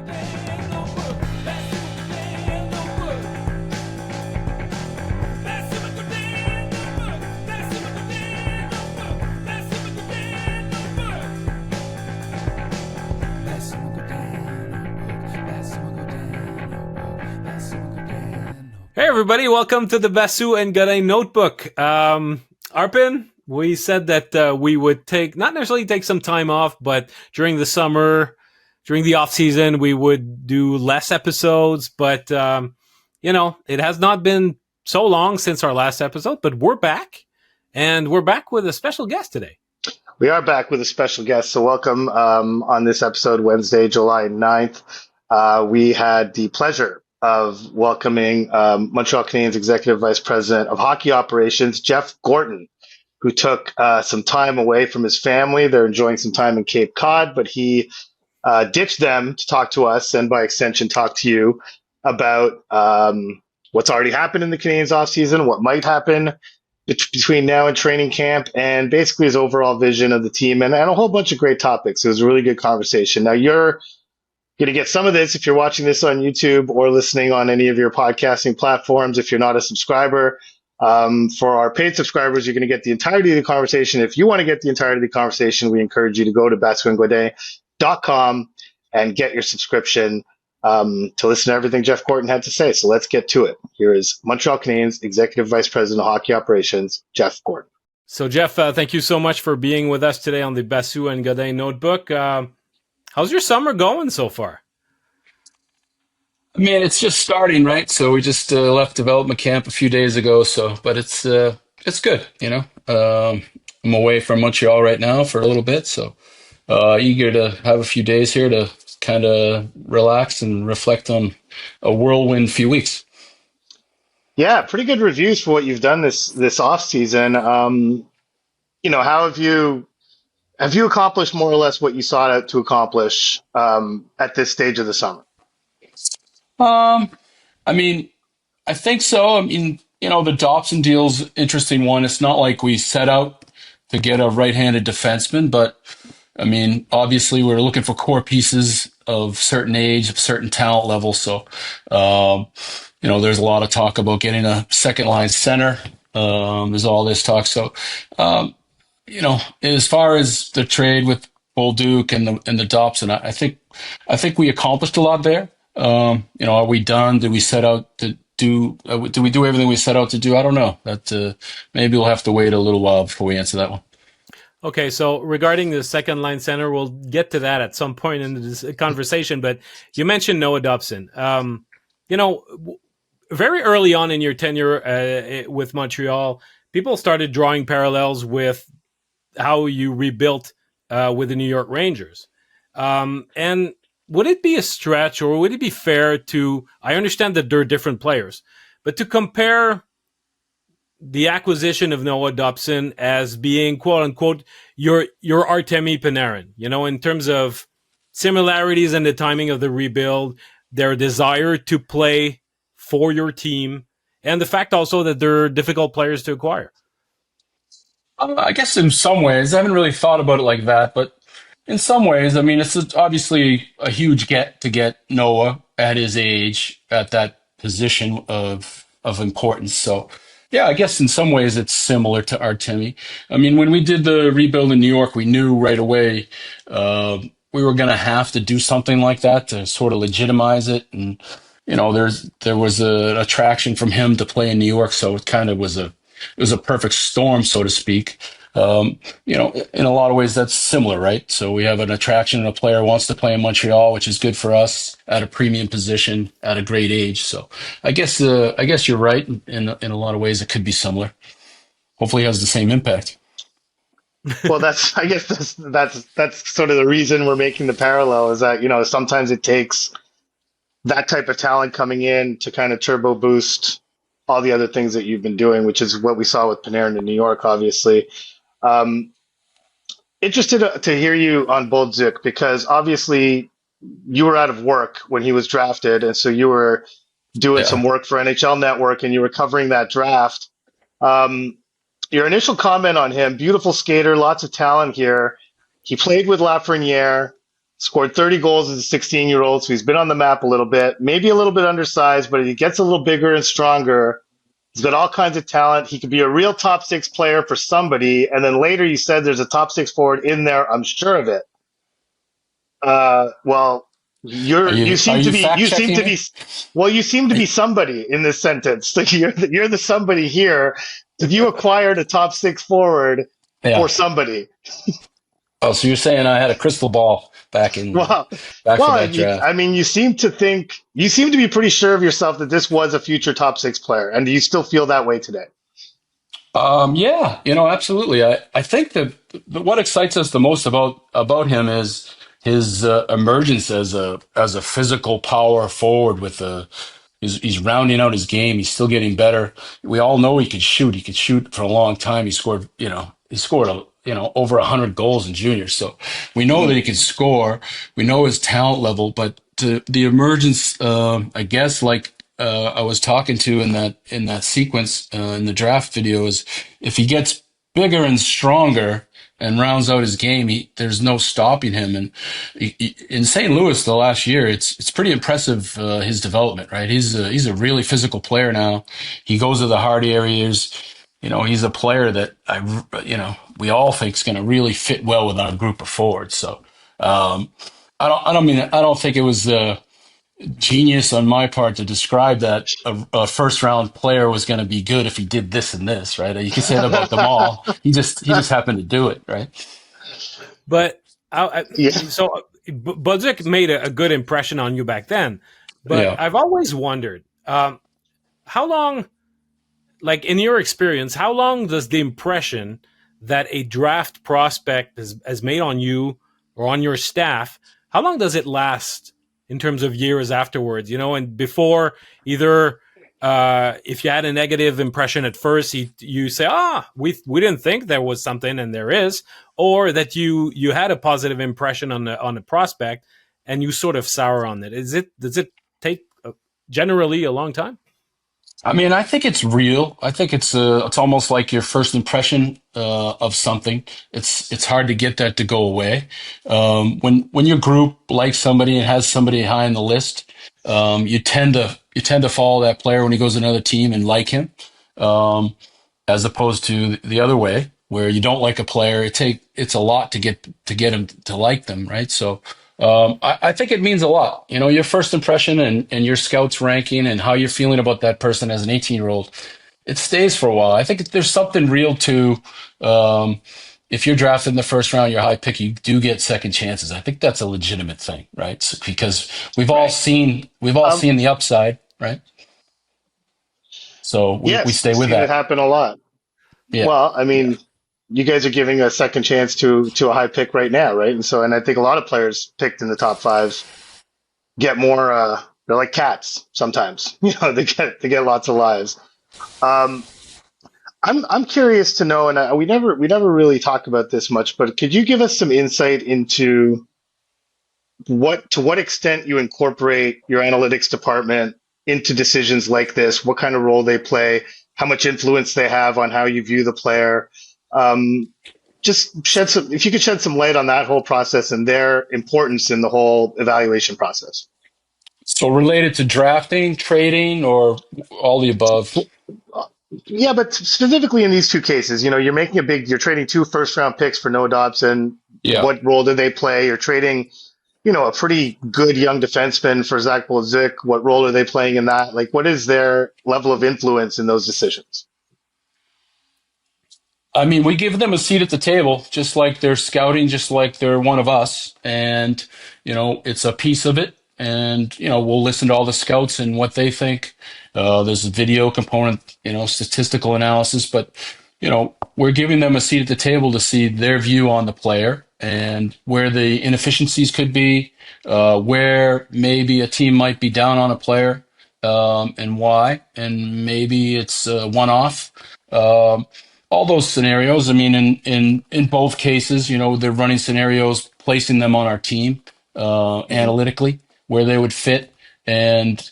Hey everybody, welcome to the Basu and Godin Notebook. Arpin, we said that we would not necessarily take some time off, but during the summer, during the off season, we would do less episodes. But it has not been so long since our last episode, but we're back, and we're back with a special guest today. We are back with a special guest, so welcome on this episode, Wednesday, July 9th. We had the pleasure of welcoming Montreal Canadiens Executive Vice President of Hockey Operations, Jeff Gorton, who took some time away from his family. They're enjoying some time in Cape Cod, but he ditched them to talk to us and by extension talk to you about what's already happened in the Canadiens offseason, what might happen between now and training camp, and basically his overall vision of the team and a whole bunch of great topics. It was a really good conversation. Now, you're going to get some of this if you're watching this on YouTube or listening on any of your podcasting platforms. If you're not a subscriber, for our paid subscribers, you're going to get the entirety of the conversation. If you want to get the entirety of the conversation, we encourage you to go to Basu&Godin.com and get your subscription to listen to everything Jeff Gorton had to say. So let's get to it. Here is Montreal Canadiens Executive Vice President of Hockey Operations, Jeff Gorton. So Jeff, thank you so much for being with us today on the Basu and Godin Notebook. How's your summer going so far? I mean, it's just starting, right? So we just left development camp a few days ago. But it's good, you know. I'm away from Montreal right now for a little bit, so eager to have a few days here to kind of relax and reflect on a whirlwind few weeks. Yeah, pretty good reviews for what you've done this off season. How have you accomplished more or less what you sought out to accomplish at this stage of the summer? I mean, I think so. I mean, the Dobson deal's interesting one. It's not like we set out to get a right-handed defenseman, but I mean, obviously we're looking for core pieces of certain age, of certain talent level. So, there's a lot of talk about getting a second-line center. There's all this talk. So, as far as the trade with Bolduc and the Dobson, I think we accomplished a lot there. Are we done? Did we set out to do? Did we do everything we set out to do? I don't know. That maybe we'll have to wait a little while before we answer that one. Okay, so regarding the second line center, we'll get to that at some point in this conversation. But you mentioned Noah Dobson. Very early on in your tenure with Montreal, people started drawing parallels with how you rebuilt with the New York Rangers. And would it be a stretch, or would it be fair to, I understand that they're different players, but to compare the acquisition of Noah Dobson as being, quote unquote, your Artemi Panarin, in terms of similarities in the timing of the rebuild, their desire to play for your team, and the fact also that they're difficult players to acquire? I guess in some ways, I haven't really thought about it like that, but in some ways, I mean, it's obviously a huge get to get Noah at his age at that position of importance. So, yeah, I guess in some ways it's similar to Artemi. I mean, when we did the rebuild in New York, we knew right away we were going to have to do something like that to sort of legitimize it. And there was an attraction from him to play in New York, so it kind of was a perfect storm, so to speak. In a lot of ways that's similar, right? So we have an attraction and a player wants to play in Montreal, which is good for us at a premium position at a great age. So I guess you're right. In a lot of ways, it could be similar. Hopefully, it has the same impact. Well, that's sort of the reason we're making the parallel is that, sometimes it takes that type of talent coming in to kind of turbo boost all the other things that you've been doing, which is what we saw with Panarin in New York, obviously. Interested to hear you on Bolduc, because obviously you were out of work when he was drafted, and so you were doing some work for NHL Network, and you were covering that draft. Your initial comment on him: beautiful skater, lots of talent here. He played with Lafreniere. Scored 30 goals as a 16-year-old, so he's been on the map a little bit, maybe a little bit undersized, but he gets a little bigger and stronger. He's got all kinds of talent. He could be a real top six player for somebody. And then later you said there's a top six forward in there. I'm sure of it. Well, Are you seem to you be fact checking me? you seem to be somebody in this sentence. Like you're the somebody here. If you acquired a top six forward for Yeah. somebody, Oh, so you're saying I had a crystal ball well, back for that draft? I mean, you seem to be pretty sure of yourself that this was a future top six player, and do you still feel that way today? Yeah, absolutely. I think that what excites us the most about him is his emergence as a physical power forward with a he's rounding out his game. He's still getting better. We all know he could shoot. He could shoot for a long time. He scored over 100 goals in juniors. So we know that he can score. We know his talent level, but the emergence, I guess, like I was talking to in that sequence in the draft video, is if he gets bigger and stronger and rounds out his game, there's no stopping him. And in St. Louis the last year, it's pretty impressive his development. Right, he's a really physical player now. He goes to the hard areas. He's a player that we all think is going to really fit well with our group of forwards. So I don't think it was genius on my part to describe that a first round player was going to be good if he did this and this, right? You can say that about them all. He just happened to do it, right? But Yeah. so Budzik made a good impression on you back then. But Yeah. I've always wondered, how long, like in your experience, how long does the impression that a draft prospect has made on you or on your staff, how long does it last in terms of years afterwards? And before, either if you had a negative impression at first, you say, we didn't think there was something, and there is, or that you had a positive impression on the prospect, and you sort of sour on it. Does it take generally a long time? I mean, I think it's real. I think it's almost like your first impression of something. It's hard to get that to go away. When your group likes somebody and has somebody high on the list, you tend to follow that player when he goes to another team and like him, um, as opposed to the other way where you don't like a player. It's a lot to get him to like them, right? So I think it means a lot. Your first impression and your scouts ranking and how you're feeling about that person as an 18-year-old, it stays for a while. I think there's something real to if you're drafted in the first round, you're high pick, you do get second chances. I think that's a legitimate thing, right? Because Right. we've all Um, seen the upside, right? So we yes, stay we've with seen it that. happen a lot. Yeah. Well, I mean, you guys are giving a second chance to a high pick right now, right? And I think a lot of players picked in the top five get more. They're like cats sometimes. They get lots of lives. Um, I'm curious to know, and we never really talk about this much, but could you give us some insight into what extent you incorporate your analytics department into decisions like this? What kind of role they play? How much influence they have on how you view the player? Um, just if you could shed some light on that whole process and their importance in the whole evaluation process. So related to drafting, trading, or all the above. Yeah, but specifically in these two cases, you're trading two first round picks for Noah Dobson. Yeah. What role do they play? You're trading, a pretty good young defenseman for Zach Bolzik. What role are they playing in that? Like, what is their level of influence in those decisions? I mean, we give them a seat at the table, just like they're scouting, just like they're one of us. And, it's a piece of it. And, we'll listen to all the scouts and what they think. There's a video component, statistical analysis, but, we're giving them a seat at the table to see their view on the player and where the inefficiencies could be, where maybe a team might be down on a player, and why. And maybe it's a one off. Um, all those scenarios. I mean, in both cases, they're running scenarios, placing them on our team Mhm. analytically where they would fit, and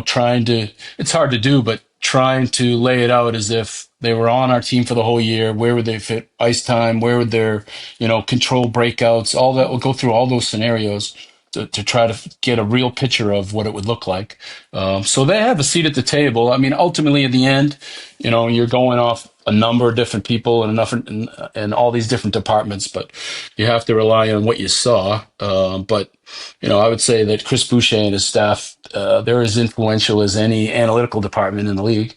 trying to. It's hard to do, but trying to lay it out as if they were on our team for the whole year. Where would they fit ice time? Where would their, control breakouts? All that. We'll go through all those scenarios to try to get a real picture of what it would look like. So they have a seat at the table. I mean, ultimately, at the end, you're going off a number of different people and and all these different departments, but you have to rely on what you saw. But I would say that Chris Boucher and his staff, they're as influential as any analytical department in the league.